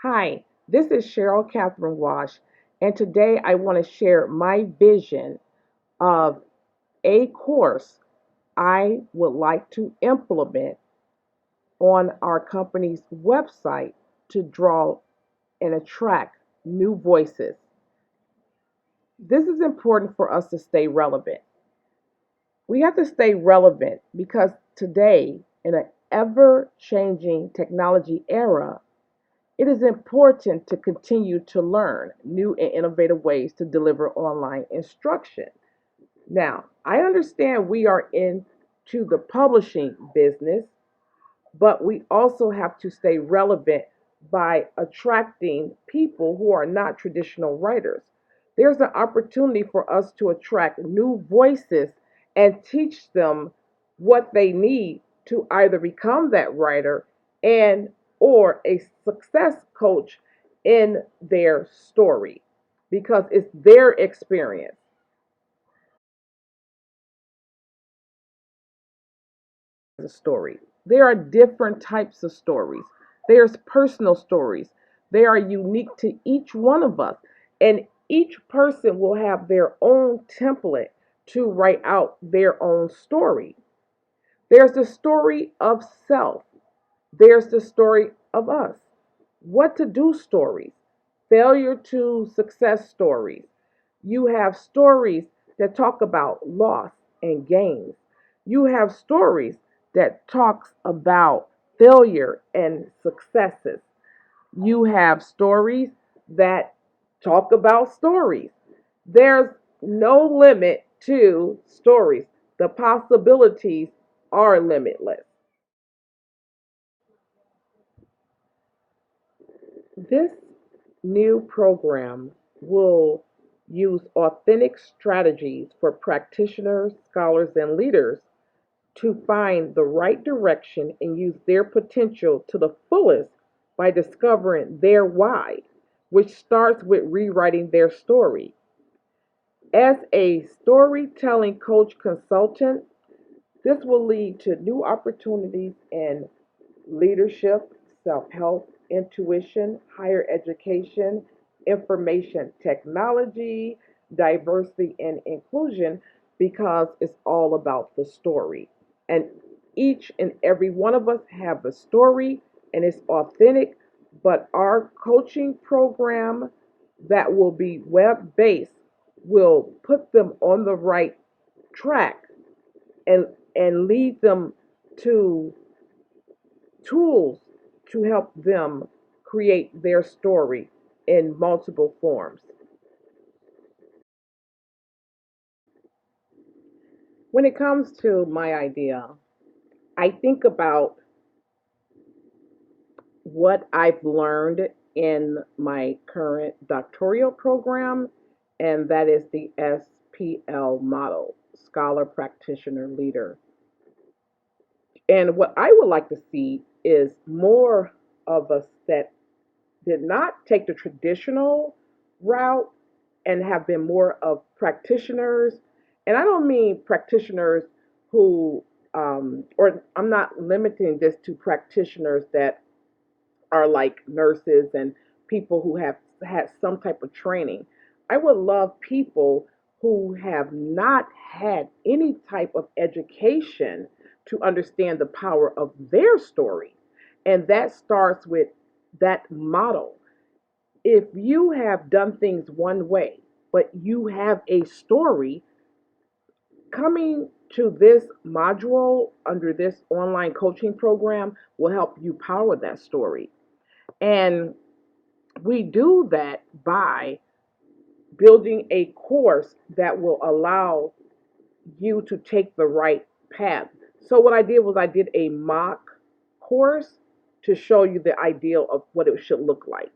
Hi, this is Cheryl Catherine Wash, and today I want to share my vision of a course I would like to implement on our company's website to draw and attract new voices. This is important for us to stay relevant. We have to stay relevant because today, in an ever changing technology era, it is important to continue to learn new and innovative ways to deliver online instruction. Now, I understand we are into the publishing business, but we also have to stay relevant by attracting people who are not traditional writers. There's an opportunity for us to attract new voices and teach them what they need to either become that writer and or a success coach in their story because it's their experience. A story. There are different types of stories. There's personal stories. They are unique to each one of us. And each person will have their own template to write out their own story. There's the story of self. There's the story of us. What to do stories, failure to success stories. You have stories that talk about loss and gains. You have stories that talks about failure and successes. You have stories that talk about stories. There's no limit to stories. The possibilities are limitless. This new program will use authentic strategies for practitioners, scholars, and leaders to find the right direction and use their potential to the fullest by discovering their why, which starts with rewriting their story. As a storytelling coach consultant, this will lead to new opportunities in leadership, self help, intuition, higher education, information technology, diversity, and inclusion because it's all about the story. And each and every one of us have a story and it's authentic, but our coaching program that will be web based will put them on the right track and lead them to tools to help them create their story in multiple forms. When it comes to my idea, I think about what I've learned in my current doctoral program, and that is the SPL model, Scholar Practitioner Leader. And what I would like to see is more of us that did not take the traditional route and have been more of practitioners. And I don't mean practitioners who, or I'm not limiting this to practitioners that are like nurses and people who have had some type of training. I would love people who have not had any type of education to understand the power of their story. And that starts with that model. If you have done things one way, but you have a story, coming to this module under this online coaching program will help you power that story. And we do that by building a course that will allow you to take the right path. So, what I did was I did a mock course to show you the ideal of what it should look like.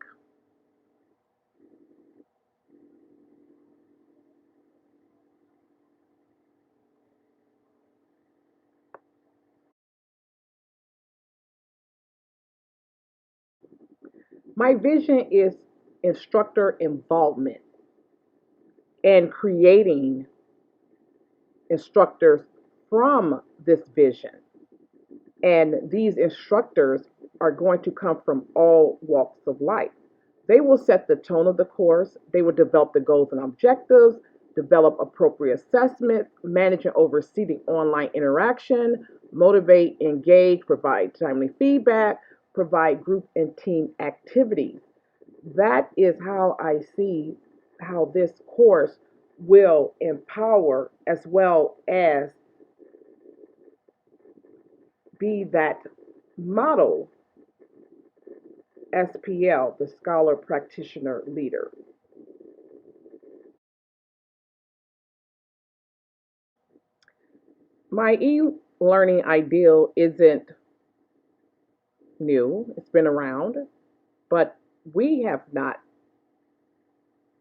My vision is instructor involvement and creating instructors from this vision. And these instructors are going to come from all walks of life. They will set the tone of the course, they will develop the goals and objectives, develop appropriate assessment, manage and oversee the online interaction, motivate, engage, provide timely feedback, provide group and team activities. That is how I see how this course will empower as well as be that model SPL, the Scholar Practitioner Leader. My e-learning ideal isn't new, it's been around, but we have not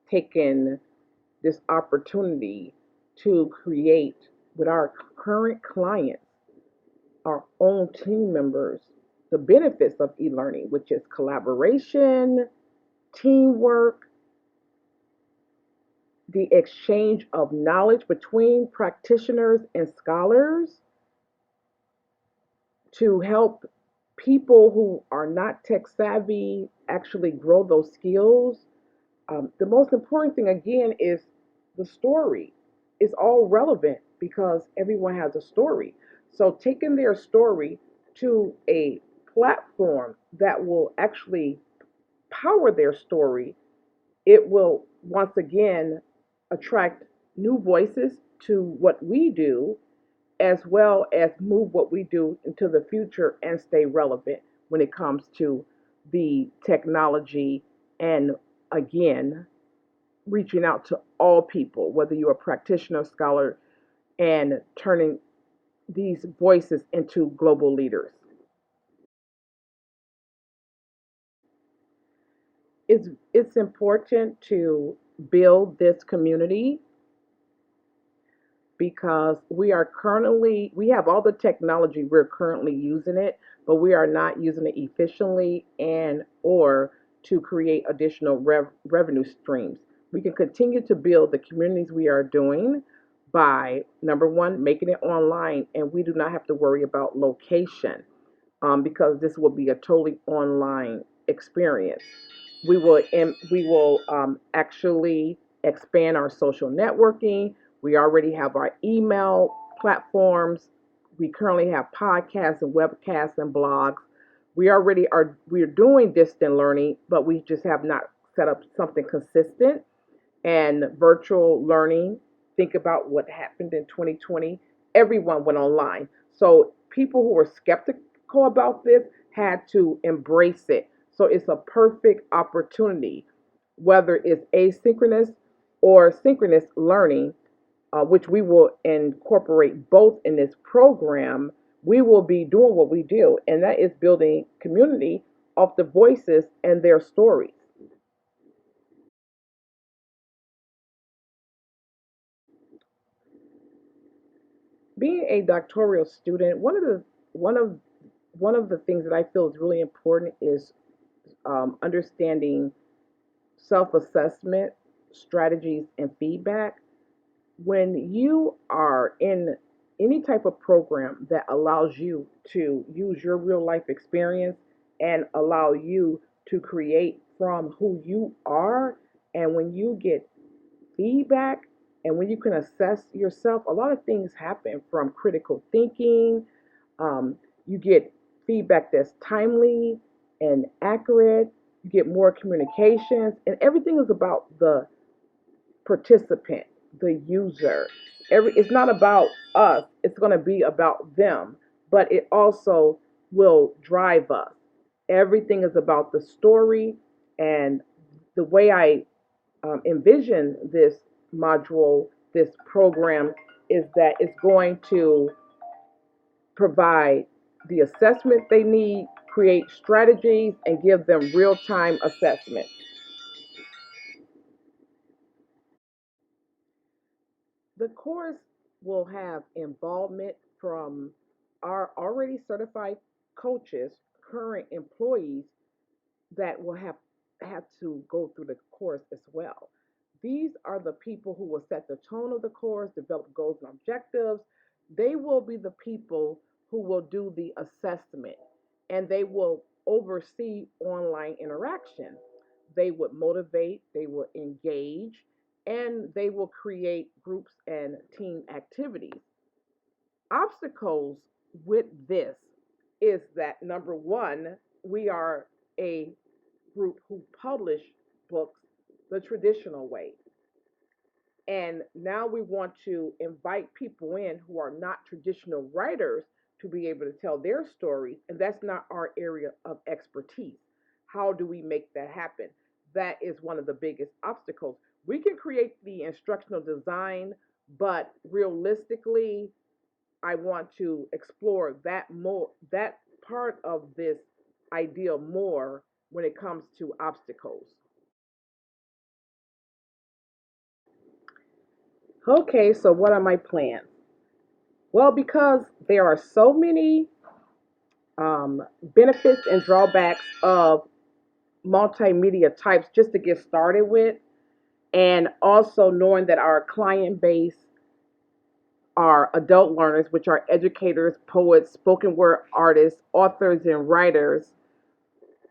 taken this opportunity to create with our current clients, our own team members, the benefits of e-learning, which is collaboration, teamwork, the exchange of knowledge between practitioners and scholars to help people who are not tech savvy actually grow those skills. The most important thing, again, is the story. It's all relevant because everyone has a story. So, taking their story to a platform that will actually power their story, it will once again attract new voices to what we do, as well as move what we do into the future and stay relevant when it comes to the technology and, again, reaching out to all people, whether you're a practitioner, scholar, and turning these voices into global leaders. It's important to build this community because we have all the technology, we're currently using it, but we are not using it efficiently and or to create additional revenue streams. We can continue to build the communities we are doing by, number one, making it online, and we do not have to worry about location, because this will be a totally online experience. We will actually expand our social networking. We already have our email platforms. We currently have podcasts and webcasts and blogs. We're doing distant learning, but we just have not set up something consistent and virtual learning. Think about what happened in 2020. Everyone went online. So people who were skeptical about this had to embrace it. So it's a perfect opportunity, whether it's asynchronous or synchronous learning, which we will incorporate both in this program. We will be doing what we do, and that is building community of the voices and their stories. Being a doctoral student, one of one of the things that I feel is really important is understanding self-assessment strategies and feedback. When you are in any type of program that allows you to use your real life experience and allow you to create from who you are, and when you get feedback and when you can assess yourself, a lot of things happen from critical thinking. You get feedback that's timely and accurate. You get more communications, and everything is about the participant, the user. It's not about us, it's going to be about them, but it also will drive us. Everything is about the story, and the way I envision this module, this program, is that it's going to provide the assessment they need, create strategies, and give them real time assessment. The course will have involvement from our already certified coaches, current employees that will have to go through the course as well. These are the people who will set the tone of the course, develop goals and objectives. They will be the people who will do the assessment, and they will oversee online interaction. They would motivate, they will engage, and they will create groups and team activities. Obstacles with this is that number one, we are a group who publish books the traditional way. And now we want to invite people in who are not traditional writers to be able to tell their stories, and that's not our area of expertise. How do we make that happen? That is one of the biggest obstacles. We can create the instructional design, but realistically, I want to explore that part of this idea more when it comes to obstacles. Okay, so what are my plans? Well, because there are so many benefits and drawbacks of multimedia types just to get started with, and also knowing that our client base are adult learners, which are educators, poets, spoken word artists, authors, and writers.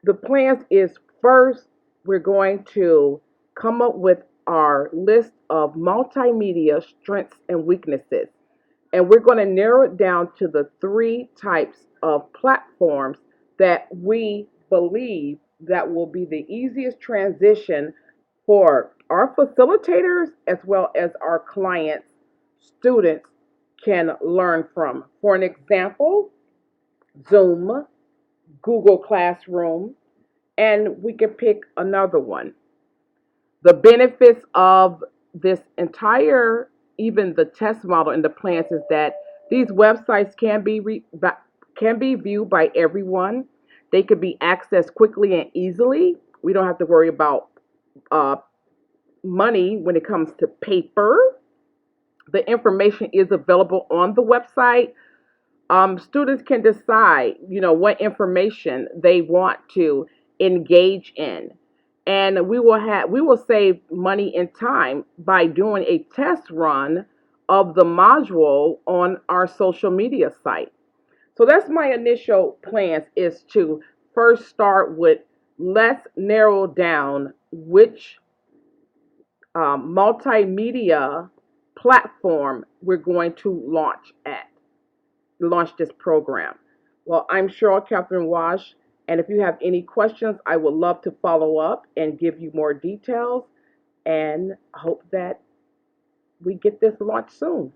The plans is first, we're going to come up with our list of multimedia strengths and weaknesses. And we're going to narrow it down to the three types of platforms that we believe that will be the easiest transition for our facilitators as well as our clients, students can learn from. For an example, Zoom, Google Classroom, and we can pick another one. The benefits of this entire, even the test model and the plans, is that these websites can be viewed by everyone. They can be accessed quickly and easily. We don't have to worry about uh, money when it comes to paper. The information is available on the website. Students can decide, what information they want to engage in, and we will save money and time by doing a test run of the module on our social media site. So that's my initial plans, is to first start with, let's narrow down which multimedia platform we're going to launch this program. Well, I'm Cheryl Catherine Wash, and if you have any questions, I would love to follow up and give you more details, and hope that we get this launched soon.